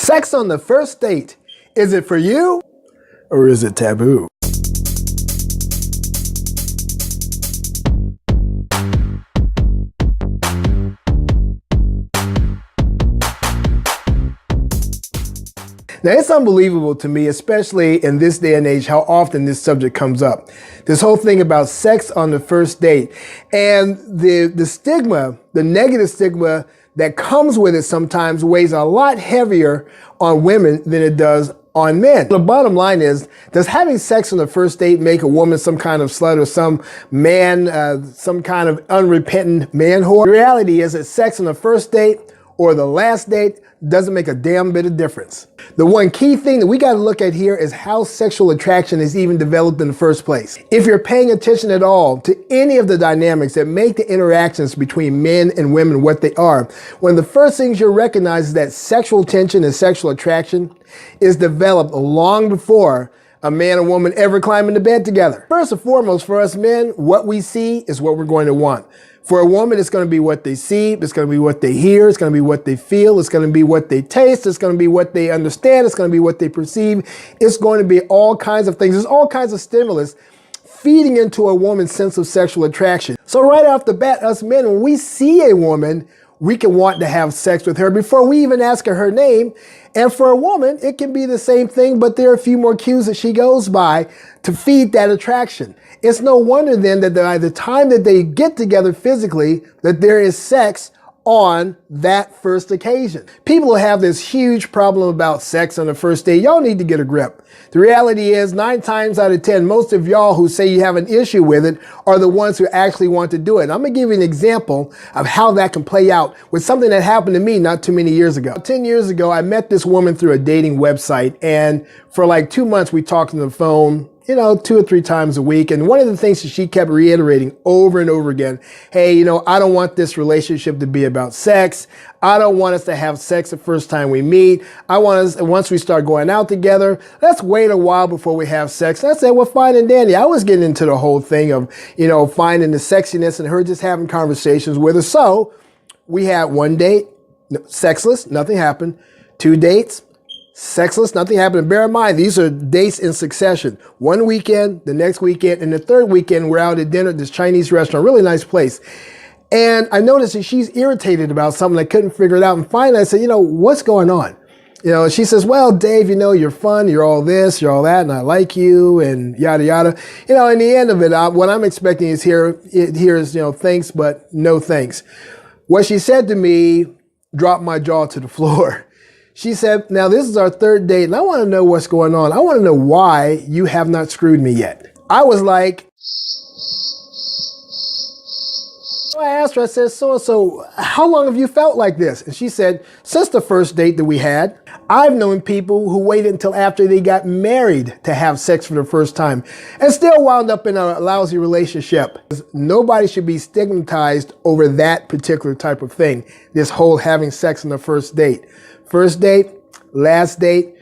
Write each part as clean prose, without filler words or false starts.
Sex on the first date. Is it for you or is it taboo? Now, it's unbelievable to me, especially in this day and age, how often this subject comes up. This whole thing about sex on the first date and the stigma, the negative stigma that comes with it sometimes weighs a lot heavier on women than it does on men. The bottom line is, does having sex on the first date make a woman some kind of slut or some man, some kind of unrepentant man whore? The reality is that sex on the first date or the last date doesn't make a damn bit of difference. The one key thing that we got to look at here is how sexual attraction is even developed in the first place. If you're paying attention at all to any of the dynamics that make the interactions between men and women what they are, one of the first things you'll recognize is that sexual tension and sexual attraction is developed long before a man and woman ever climb into bed together. First and foremost, for us men, what we see is what we're going to want. For a woman, it's going to be what they see, it's going to be what they hear, it's going to be what they feel, it's going to be what they taste, it's going to be what they understand, it's going to be what they perceive. It's going to be all kinds of things. There's all kinds of stimulus feeding into a woman's sense of sexual attraction. So right off the bat, us men, when we see a woman, we can want to have sex with her before we even ask her name. And for a woman, it can be the same thing, but there are a few more cues that she goes by to feed that attraction. It's no wonder then that by the time that they get together physically, that there is sex on that first occasion. People who have this huge problem about sex on the first date, y'all need to get a grip. The reality is 9 times out of 10, most of y'all who say you have an issue with it are the ones who actually want to do it. And I'm gonna give you an example of how that can play out with something that happened to me not too many years ago. 10 years ago, I met this woman through a dating website, and for like 2 months, we talked on the phone, 2 or 3 times a week. And one of the things that she kept reiterating over and over again, hey, I don't want this relationship to be about sex. I don't want us to have sex the first time we meet. I want us, once we start going out together, let's wait a while before we have sex. And I said, well, fine and dandy. I was getting into the whole thing of, finding the sexiness and her just having conversations with her. So we had 1 date, sexless, nothing happened. 2 dates, sexless, nothing happened. And bear in mind, these are dates in succession. 1 weekend, the next weekend, and the 3rd weekend, we're out at dinner at this Chinese restaurant, really nice place. And I noticed that she's irritated about something. I couldn't figure it out. And finally, I said, what's going on? She says, well, Dave, you're fun, you're all this, you're all that, and I like you, and yada, yada. In the end of it, what I'm expecting is here is, thanks, but no thanks. What she said to me dropped my jaw to the floor. She said, now this is our 3rd date, and I want to know what's going on. I want to know why you have not screwed me yet. I was like, so I asked her, I said, so how long have you felt like this? And she said, since the first date that we had. I've known people who waited until after they got married to have sex for the first time and still wound up in a lousy relationship. Nobody should be stigmatized over that particular type of thing, this whole having sex on the first date. First date, last date,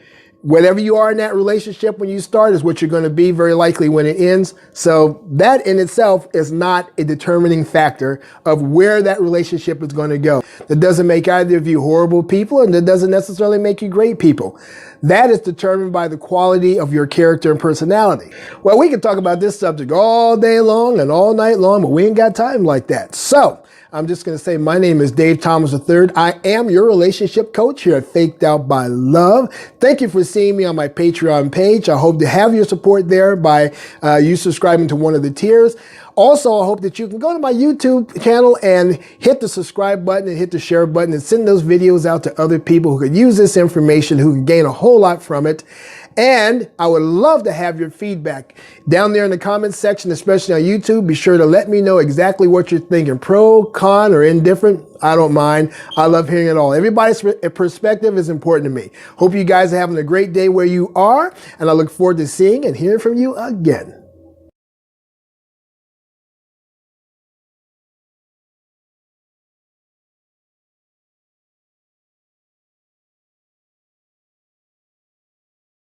whatever you are in that relationship when you start is what you're going to be very likely when it ends. So that in itself is not a determining factor of where that relationship is going to go. That doesn't make either of you horrible people, and that doesn't necessarily make you great people. That is determined by the quality of your character and personality. Well, we can talk about this subject all day long and all night long, but we ain't got time like that. So I'm just going to say my name is Dave Thomas III. I am your relationship coach here at Faked Out by Love. Thank you for seeing me on my Patreon page. I hope to have your support there by you subscribing to one of the tiers. Also, I hope that you can go to my YouTube channel and hit the subscribe button and hit the share button and send those videos out to other people who could use this information, who can gain a whole lot from it. And I would love to have your feedback down there in the comments section, especially on YouTube. Be sure to let me know exactly what you're thinking, pro, con, or indifferent. I don't mind. I love hearing it all. Everybody's perspective is important to me. Hope you guys are having a great day where you are, and I look forward to seeing and hearing from you again.